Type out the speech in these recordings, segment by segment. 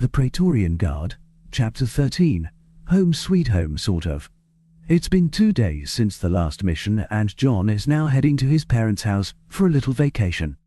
The Praetorian Guard, Chapter 13, Home Sweet Home sort of. It's been 2 days since the last mission and John is now heading to his parents' house for a little vacation.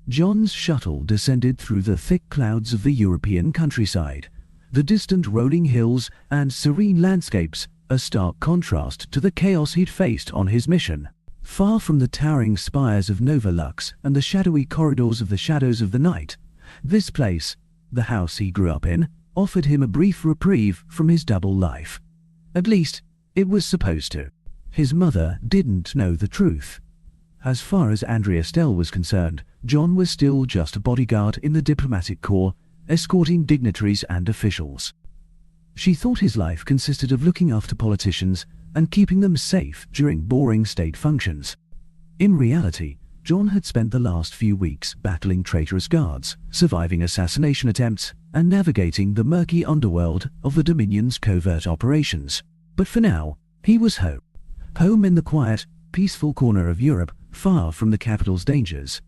John's shuttle descended through the thick clouds of the European countryside, the distant rolling hills and serene landscapes, a stark contrast to the chaos he'd faced on his mission. Far from the towering spires of Novolux and the shadowy corridors of the shadows of the night, this place, the house he grew up in, offered him a brief reprieve from his double life. At least, it was supposed to. His mother didn't know the truth. As far as Andrea Stell was concerned, John was still just a bodyguard in the diplomatic corps, escorting dignitaries and officials. She thought his life consisted of looking after politicians and keeping them safe during boring state functions. In reality, John had spent the last few weeks battling traitorous guards, surviving assassination attempts, and navigating the murky underworld of the Dominion's covert operations. But for now, he was home. Home in the quiet, peaceful corner of Europe, far from the capital's dangers.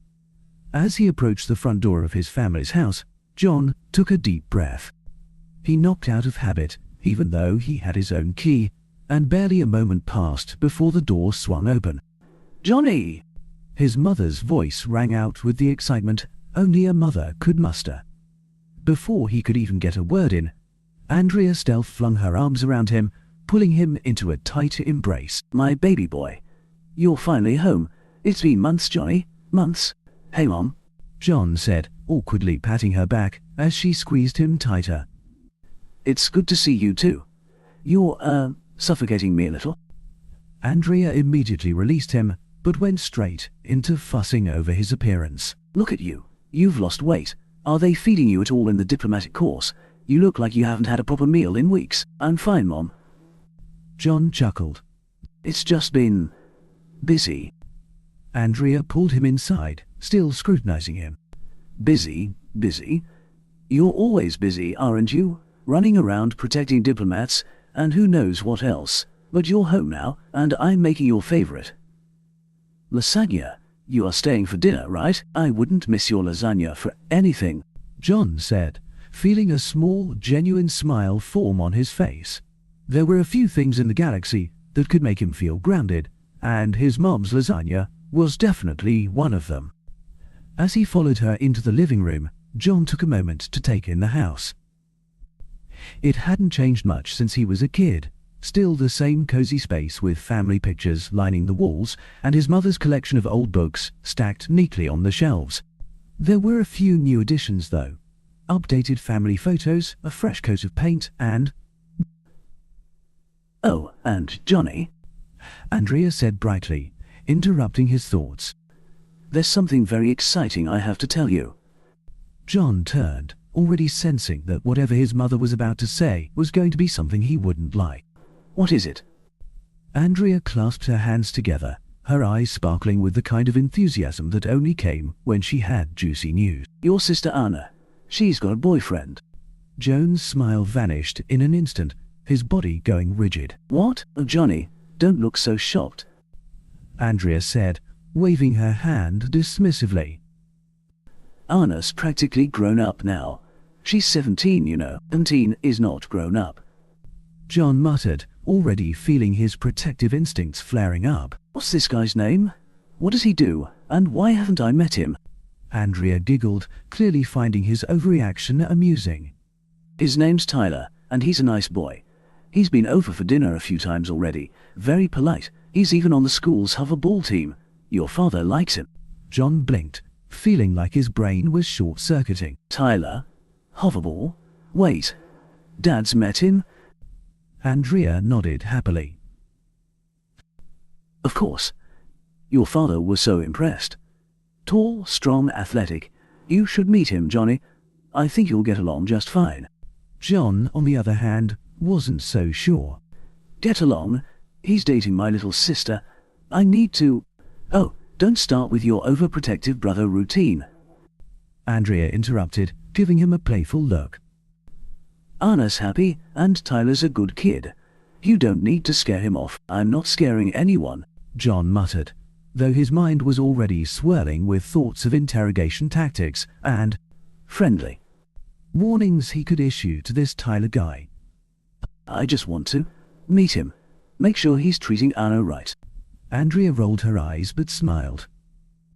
As he approached the front door of his family's house, John took a deep breath. He knocked out of habit, even though he had his own key, and barely a moment passed before the door swung open. "Johnny!" His mother's voice rang out with the excitement only a mother could muster. Before he could even get a word in, Andrea Stell flung her arms around him, pulling him into a tight embrace. "My baby boy, you're finally home. It's been months, Johnny, months." "Hey, Mom," John said, awkwardly patting her back as she squeezed him tighter. "It's good to see you too. You're, suffocating me a little." Andrea immediately released him, but went straight into fussing over his appearance. "Look at you. You've lost weight. Are they feeding you at all in the diplomatic course? You look like you haven't had a proper meal in weeks." "I'm fine, Mom." John chuckled. "It's just been busy." Andrea pulled him inside, still scrutinizing him. "Busy? Busy? You're always busy, aren't you? Running around protecting diplomats, and who knows what else. But you're home now, and I'm making your favorite. Lasagna. You are staying for dinner, right? I wouldn't miss your lasagna for anything," John said, feeling a small, genuine smile form on his face. There were a few things in the galaxy that could make him feel grounded, and his mom's lasagna was definitely one of them. As he followed her into the living room, John took a moment to take in the house. It hadn't changed much since he was a kid. Still the same cozy space with family pictures lining the walls and his mother's collection of old books stacked neatly on the shelves. There were a few new additions though. Updated family photos, a fresh coat of paint and... "Oh, and Johnny," Andrea said brightly, interrupting his thoughts. "There's something very exciting I have to tell you." John turned, already sensing that whatever his mother was about to say was going to be something he wouldn't like. "What is it?" Andrea clasped her hands together, her eyes sparkling with the kind of enthusiasm that only came when she had juicy news. "Your sister Anna. She's got a boyfriend." Joan's smile vanished in an instant, his body going rigid. "What? Oh, Johnny, don't look so shocked," Andrea said, waving her hand dismissively. "Anna's practically grown up now. She's 17, you know. 17 is not grown up," John muttered, already feeling his protective instincts flaring up. "What's this guy's name? What does he do? And why haven't I met him?" Andrea giggled, clearly finding his overreaction amusing. "His name's Tyler, and he's a nice boy. He's been over for dinner a few times already. Very polite. He's even on the school's hoverball team. Your father likes him." John blinked, feeling like his brain was short-circuiting. "Tyler? Hoverball? Wait. Dad's met him?" Andrea nodded happily. "Of course. Your father was so impressed. Tall, strong, athletic. You should meet him, Johnny. I think you'll get along just fine." John, on the other hand, wasn't so sure. "Get along? He's dating my little sister. I need to... Oh, don't start with your overprotective brother routine," Andrea interrupted, giving him a playful look. "Anna's happy, and Tyler's a good kid. You don't need to scare him off." "I'm not scaring anyone," John muttered, though his mind was already swirling with thoughts of interrogation tactics and friendly. Warnings he could issue to this Tyler guy. I just want to meet him. Make sure he's treating Anna right. Andrea rolled her eyes but smiled.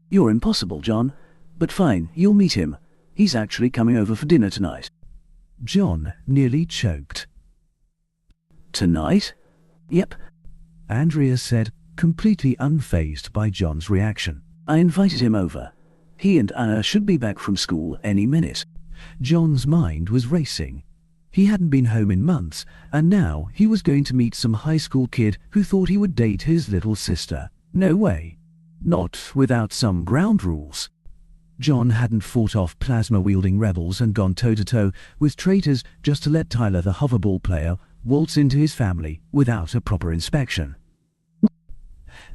You're impossible, John. But fine, you'll meet him. He's actually coming over for dinner tonight. John nearly choked. Tonight? Yep. Andrea said, completely unfazed by John's reaction. I invited him over. He and Anna should be back from school any minute. John's mind was racing. He hadn't been home in months, and now he was going to meet some high school kid who thought he would date his little sister. No way. Not without some ground rules. John hadn't fought off plasma-wielding rebels and gone toe-to-toe with traitors just to let Tyler the hoverball player waltz into his family without a proper inspection.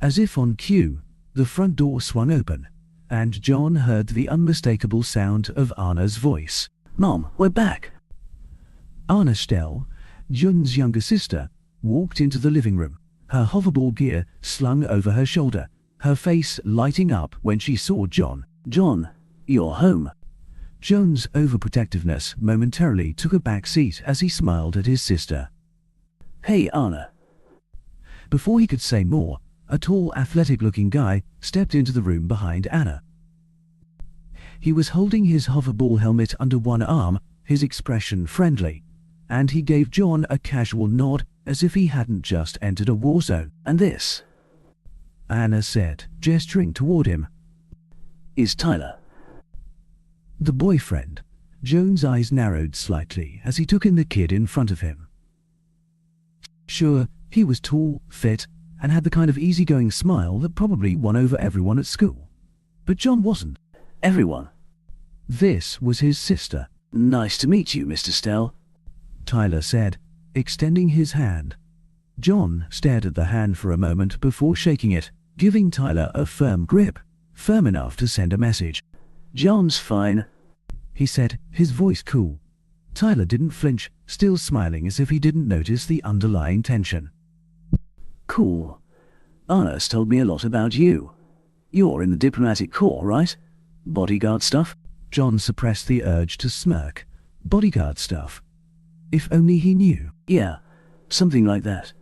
As if on cue, the front door swung open, and John heard the unmistakable sound of Anna's voice. Mom, we're back. Anna Stell, Jun's younger sister, walked into the living room, her hoverball gear slung over her shoulder, her face lighting up when she saw John. John, you're home. John's overprotectiveness momentarily took a back seat as he smiled at his sister. Hey, Anna. Before he could say more, a tall, athletic-looking guy stepped into the room behind Anna. He was holding his hoverball helmet under one arm, his expression friendly, and he gave John a casual nod as if he hadn't just entered a war zone. And this? Anna said, gesturing toward him. Is Tyler. The boyfriend. Joan's eyes narrowed slightly as he took in the kid in front of him. Sure, he was tall, fit, and had the kind of easygoing smile that probably won over everyone at school. But John wasn't. Everyone. This was his sister. Nice to meet you, Mr. Stell, Tyler said, extending his hand. John stared at the hand for a moment before shaking it, giving Tyler a firm grip, firm enough to send a message. John's fine, he said, his voice cool. Tyler didn't flinch, still smiling as if he didn't notice the underlying tension. Cool. Anna's told me a lot about you. You're in the diplomatic corps, right? Bodyguard stuff? John suppressed the urge to smirk. Bodyguard stuff. If only he knew. Yeah, something like that.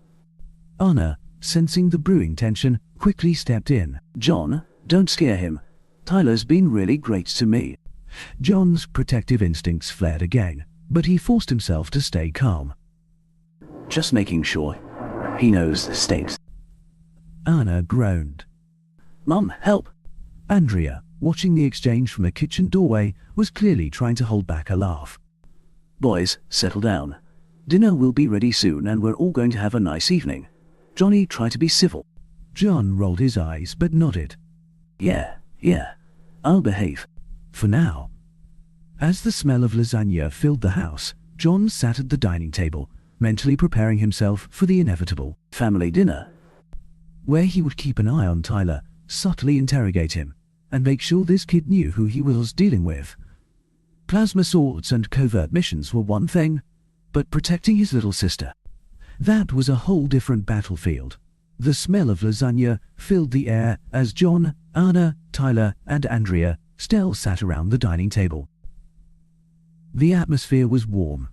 Anna, sensing the brewing tension, quickly stepped in. John, don't scare him. Tyler's been really great to me. John's protective instincts flared again, but he forced himself to stay calm. Just making sure he knows the stakes. Anna groaned. Mum, help! Andrea, watching the exchange from a kitchen doorway, was clearly trying to hold back a laugh. Boys, settle down. Dinner will be ready soon and we're all going to have a nice evening. Johnny, try to be civil. John rolled his eyes but nodded. Yeah, I'll behave. For now. As the smell of lasagna filled the house, John sat at the dining table, mentally preparing himself for the inevitable family dinner, where he would keep an eye on Tyler, subtly interrogate him, and make sure this kid knew who he was dealing with. Plasma swords and covert missions were one thing, but protecting his little sister, that was a whole different battlefield. The smell of lasagna filled the air as John, Anna, Tyler, and Andrea Stell sat around the dining table. The atmosphere was warm,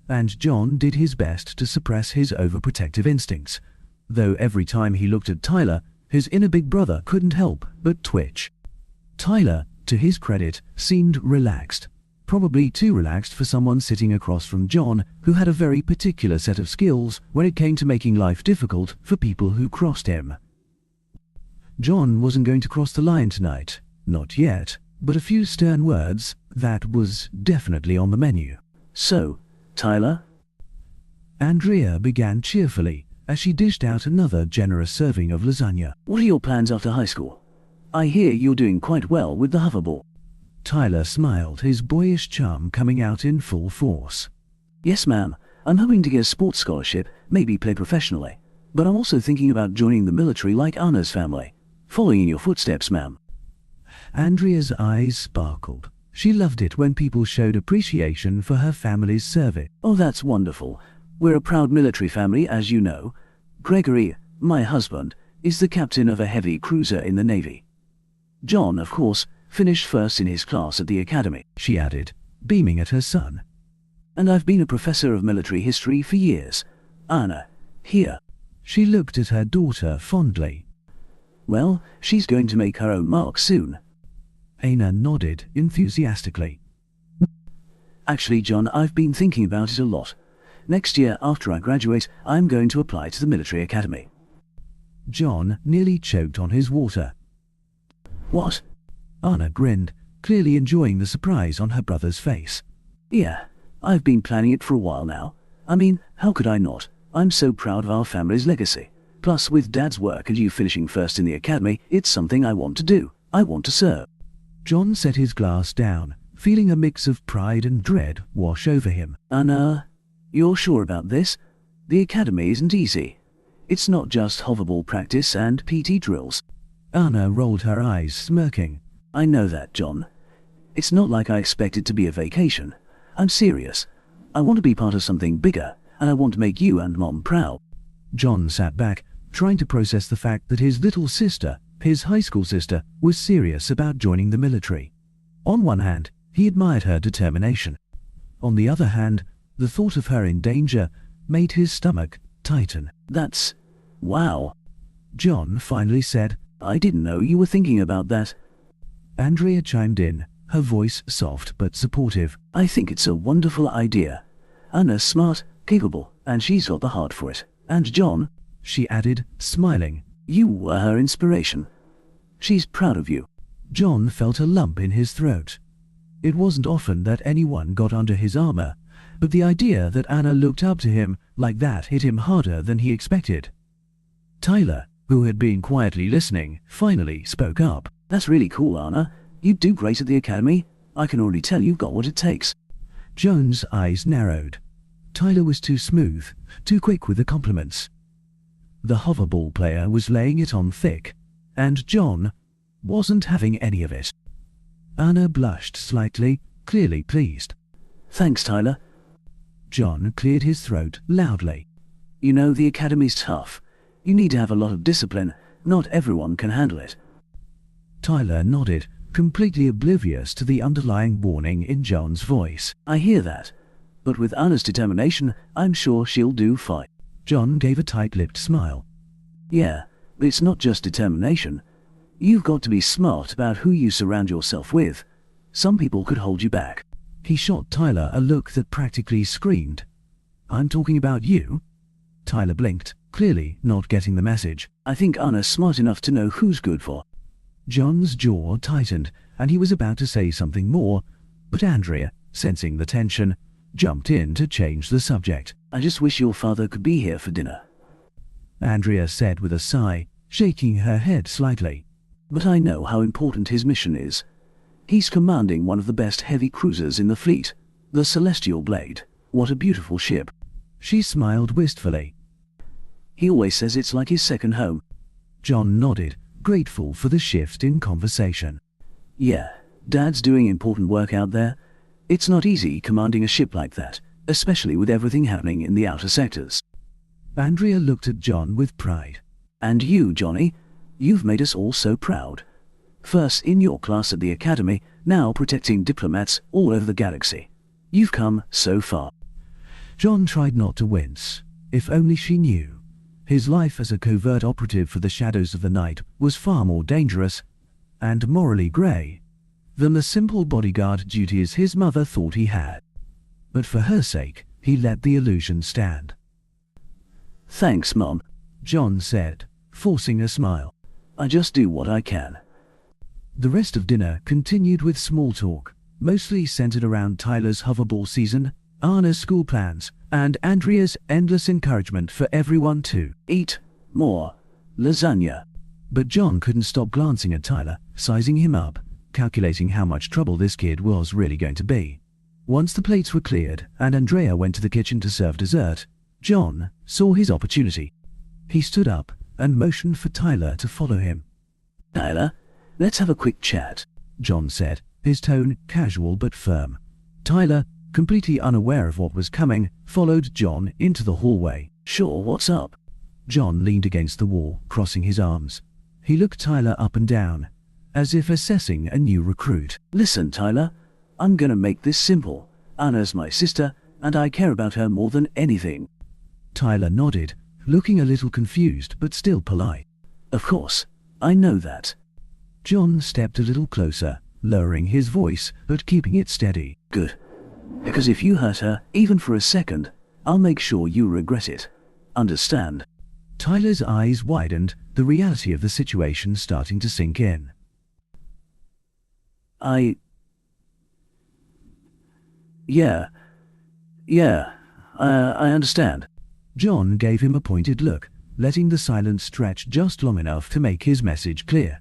and John did his best to suppress his overprotective instincts, though every time he looked at Tyler, his inner big brother couldn't help but twitch. Tyler, to his credit, seemed relaxed, probably too relaxed for someone sitting across from John, who had a very particular set of skills when it came to making life difficult for people who crossed him. John wasn't going to cross the line tonight, not yet, but a few stern words, that was definitely on the menu. So, Tyler? Andrea began cheerfully as she dished out another generous serving of lasagna. What are your plans after high school? I hear you're doing quite well with the hoverball. Tyler smiled, his boyish charm coming out in full force. Yes, ma'am. I'm hoping to get a sports scholarship, maybe play professionally. But I'm also thinking about joining the military like Anna's family. Following in your footsteps, ma'am. Andrea's eyes sparkled. She loved it when people showed appreciation for her family's service. Oh, that's wonderful. We're a proud military family, as you know. Gregory, my husband, is the captain of a heavy cruiser in the Navy. John, of course, finished first in his class at the academy, she added, beaming at her son. And I've been a professor of military history for years. Anna, here. She looked at her daughter fondly. Well, she's going to make her own mark soon. Anna nodded enthusiastically. Actually, John, I've been thinking about it a lot. Next year, after I graduate, I'm going to apply to the military academy. John nearly choked on his water. What? Anna grinned, clearly enjoying the surprise on her brother's face. Yeah, I've been planning it for a while now. I mean, how could I not? I'm so proud of our family's legacy. Plus, with Dad's work and you finishing first in the academy, it's something I want to do. I want to serve. John set his glass down, feeling a mix of pride and dread wash over him. Anna, you're sure about this? The academy isn't easy. It's not just hoverball practice and PT drills. Anna rolled her eyes, smirking. I know that, John. It's not like I expect it to be a vacation. I'm serious. I want to be part of something bigger, and I want to make you and Mom proud. John sat back, trying to process the fact that his little sister, his high school sister, was serious about joining the military. On one hand, he admired her determination. On the other hand, the thought of her in danger made his stomach tighten. That's... wow. John finally said, I didn't know you were thinking about that. Andrea chimed in, her voice soft but supportive. I think it's a wonderful idea. Anna's smart, capable, and she's got the heart for it. And John, she added, smiling, you were her inspiration. She's proud of you. John felt a lump in his throat. It wasn't often that anyone got under his armor, but the idea that Anna looked up to him like that hit him harder than he expected. Tyler, who had been quietly listening, finally spoke up. That's really cool, Anna. You'd do great at the academy. I can already tell you've got what it takes. Joan's eyes narrowed. Tyler was too smooth, too quick with the compliments. The hoverball player was laying it on thick, and John wasn't having any of it. Anna blushed slightly, clearly pleased. Thanks, Tyler. John cleared his throat loudly. You know, the academy's tough. You need to have a lot of discipline. Not everyone can handle it. Tyler nodded, completely oblivious to the underlying warning in John's voice. I hear that. But with Anna's determination, I'm sure she'll do fine. John gave a tight-lipped smile. Yeah, but it's not just determination. You've got to be smart about who you surround yourself with. Some people could hold you back. He shot Tyler a look that practically screamed. I'm talking about you? Tyler blinked, clearly not getting the message. I think Anna's smart enough to know who's good for. John's jaw tightened, and he was about to say something more, but Andrea, sensing the tension, jumped in to change the subject. I just wish your father could be here for dinner. Andrea said with a sigh, shaking her head slightly. But I know how important his mission is. He's commanding one of the best heavy cruisers in the fleet, the Celestial Blade. What a beautiful ship. She smiled wistfully. He always says it's like his second home. John nodded, grateful for the shift in conversation. Yeah, Dad's doing important work out there. It's not easy commanding a ship like that, especially with everything happening in the outer sectors. Andrea looked at John with pride. And you, Johnny, you've made us all so proud. First in your class at the academy, now protecting diplomats all over the galaxy. You've come so far. John tried not to wince. If only she knew. His life as a covert operative for the Shadows of the Night was far more dangerous and morally grey than the simple bodyguard duties his mother thought he had. But for her sake, he let the illusion stand. Thanks, Mom, John said, forcing a smile. I just do what I can. The rest of dinner continued with small talk, mostly centered around Tyler's hoverball season, Anna's school plans, and Andrea's endless encouragement for everyone to eat more lasagna. But John couldn't stop glancing at Tyler, sizing him up, calculating how much trouble this kid was really going to be. Once the plates were cleared and Andrea went to the kitchen to serve dessert, John saw his opportunity. He stood up and motioned for Tyler to follow him. Tyler, let's have a quick chat, John said, his tone casual but firm. Tyler, completely unaware of what was coming, followed John into the hallway. Sure, what's up? John leaned against the wall, crossing his arms. He looked Tyler up and down, as if assessing a new recruit. Listen, Tyler, I'm gonna make this simple. Anna's my sister, and I care about her more than anything." Tyler nodded, looking a little confused but still polite. "Of course, I know that." John stepped a little closer, lowering his voice but keeping it steady. "Good. Because if you hurt her, even for a second, I'll make sure you regret it. Understand?" Tyler's eyes widened, the reality of the situation starting to sink in. I understand." John gave him a pointed look, letting the silence stretch just long enough to make his message clear.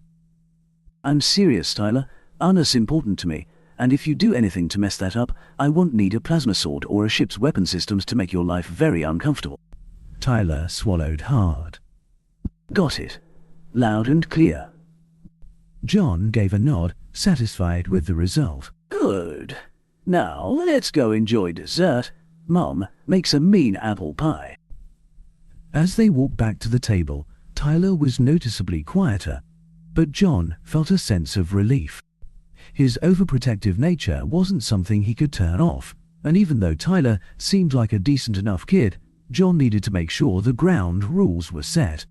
"I'm serious, Tyler. Honor's important to me, and if you do anything to mess that up, I won't need a plasma sword or a ship's weapon systems to make your life very uncomfortable." Tyler swallowed hard. "Got it. Loud and clear." John gave a nod, satisfied with the result. "Good. Now let's go enjoy dessert. Mom makes a mean apple pie." As they walked back to the table, Tyler was noticeably quieter, but John felt a sense of relief. His overprotective nature wasn't something he could turn off, and even though Tyler seemed like a decent enough kid, John needed to make sure the ground rules were set.